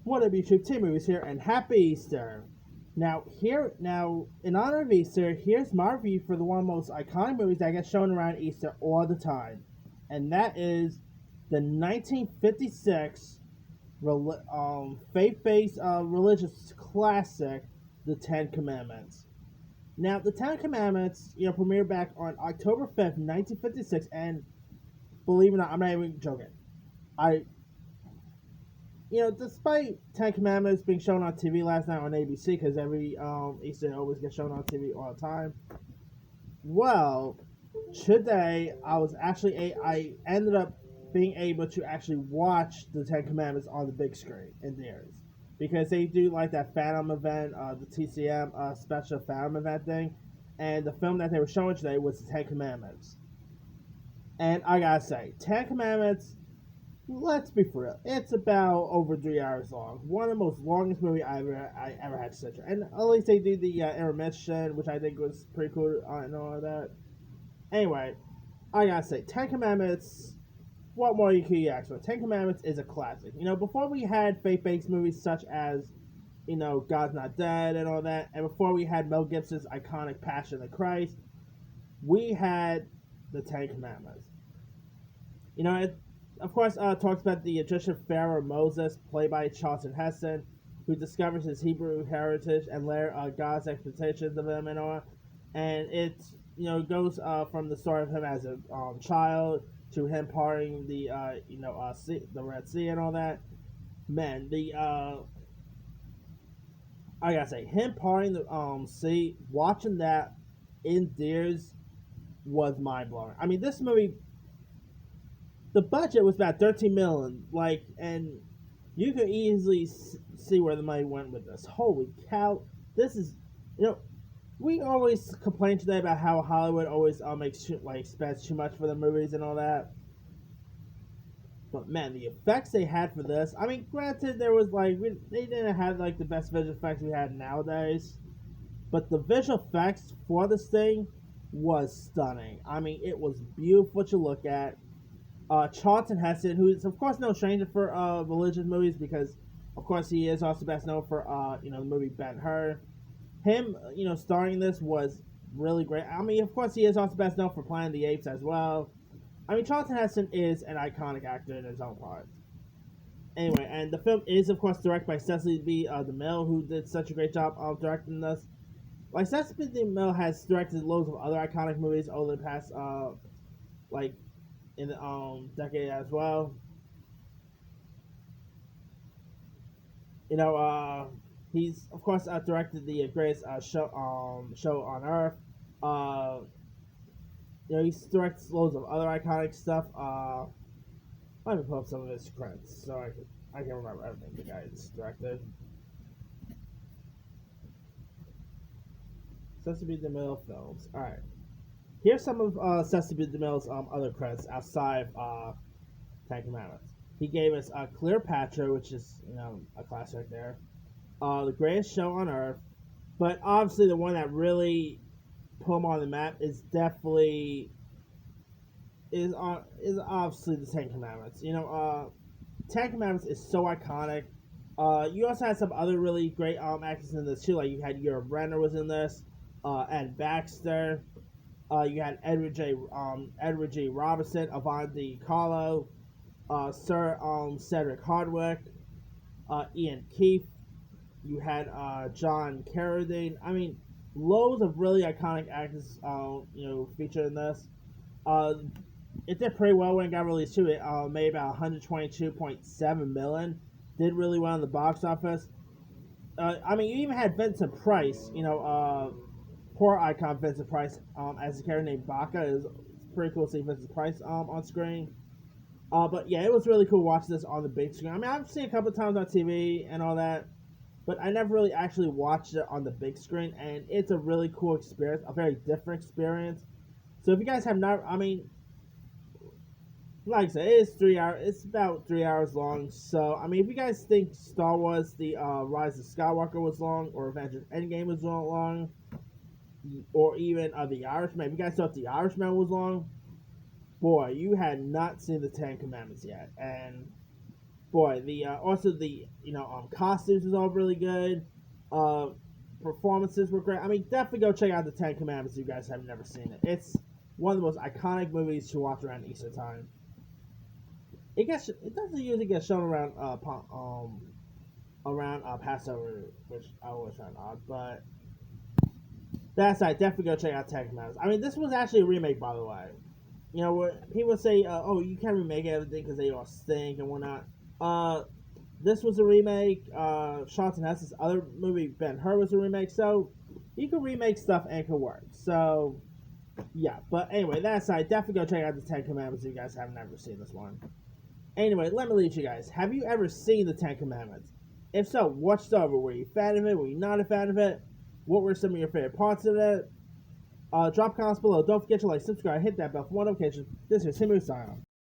What up, YouTube? Team Movies here, and happy Easter! Now, in honor of Easter, here's my review for the one of the most iconic movies that gets shown around Easter all the time, and that is the 1956 faith-based religious classic, The Ten Commandments. Now, The Ten Commandments, premiered back on October 5th, 1956, and believe it or not, I'm not even joking. I despite Ten Commandments being shown on TV last night on ABC, because every Easter always gets shown on TV all the time. Well, today I ended up being able to actually watch the Ten Commandments on the big screen in theirs, because they do like that Phantom event, the TCM special Phantom event thing, and the film that they were showing today was the Ten Commandments. And I gotta say, Ten Commandments, let's be for real. It's about over 3 hours long. One of the most longest movie I ever had to sit through. And at least they do the intermission, which I think was pretty cool and all of that. Anyway, I gotta say, Ten Commandments. What more you can ask for? Ten Commandments is a classic. Before we had faith-based movies such as, God's Not Dead and all that, and before we had Mel Gibson's iconic Passion of the Christ, we had the Ten Commandments. It of course talks about the Egyptian pharaoh Moses, played by Charlton Heston, who discovers his Hebrew heritage and later God's expectations of him and all. And it goes from the story of him as a child to him parting the the Red Sea and all that. Man, the I gotta say, him parting the sea, watching that in theaters was mind blowing. I mean, this movie, the budget was about 13 million, and you could easily see where the money went with this. Holy cow! This is, you know, we always complain today about how Hollywood always makes spends too much for the movies and all that. But man, the effects they had for this. I mean, granted, there was they didn't have the best visual effects we had nowadays, but the visual effects for this thing was stunning. I mean, it was beautiful to look at. Charlton Heston, who is of course no stranger for religious movies, because of course he is also best known for the movie Ben Hur. Him starring in this was really great. I mean, of course he is also best known for Planet of the Apes as well. I mean, Charlton Heston is an iconic actor in his own part. Anyway, and the film is of course directed by Cecily B. DeMille, who did such a great job of directing this. Like, Cecily B. DeMille has directed loads of other iconic movies over the past like in the decade as well. You know, he's of course directed the greatest show on earth. Uh, he directs loads of other iconic stuff. Let me pull up some of his credits so I can remember everything the guy's directed. Sesame DeMille films. All right, here's some of Sesame DeMille's other credits outside of Ten Commandments. He gave us Cleopatra, which is a classic right there. The Greatest Show on Earth, but obviously the one that really put him on the map is obviously the Ten Commandments. Ten Commandments is so iconic. You also had some other really great actors in this too. Like, you had Yul Brynner was in this, Ed Baxter. You had Edward G. Robinson, Yvonne De Carlo, Sir Cedric Hardwicke, Ian Keith. You had John Carradine. I mean, loads of really iconic actors, featured in this. It did pretty well when it got released too. It made about 122.7 million. Did really well in the box office. I mean, you even had Vincent Price. Poor icon Vincent Price as a character named Baka. It's pretty cool to see Vincent Price on screen. But yeah, it was really cool watching this on the big screen. I mean, I've seen it a couple of times on TV and all that, but I never really actually watched it on the big screen, and it's a really cool experience, a very different experience. So if you guys have not, I mean, like I said, it is 3 hours. It's about 3 hours long. So I mean, if you guys think Star Wars: The Rise of Skywalker was long, or Avengers: Endgame was long, or even The Irishman, if you guys thought The Irishman was long, boy, you had not seen the Ten Commandments yet. And boy, the also the costumes was all really good. Uh, Performances were great. I mean, definitely go check out the Ten Commandments if you guys have never seen it. It's one of the most iconic movies to watch around Easter time. It doesn't usually get shown around Passover, which I always find odd, but that's right. Definitely go check out Ten Commandments. I mean, this was actually a remake, by the way. People say, "Oh, you can't remake everything because they all stink and whatnot." Uh, this was a remake. Charlton Heston's other movie, Ben-Hur, was a remake. So you can remake stuff and it can work. So yeah. But anyway, that's right. Definitely go check out the Ten Commandments if you guys have never seen this one. Anyway, let me leave you guys. Have you ever seen the Ten Commandments? If so, what's over? Were you a fan of it? Were you not a fan of it? What were some of your favorite parts of it? Drop comments below. Don't forget to like, subscribe, hit that bell for more notifications. This is Himu sign.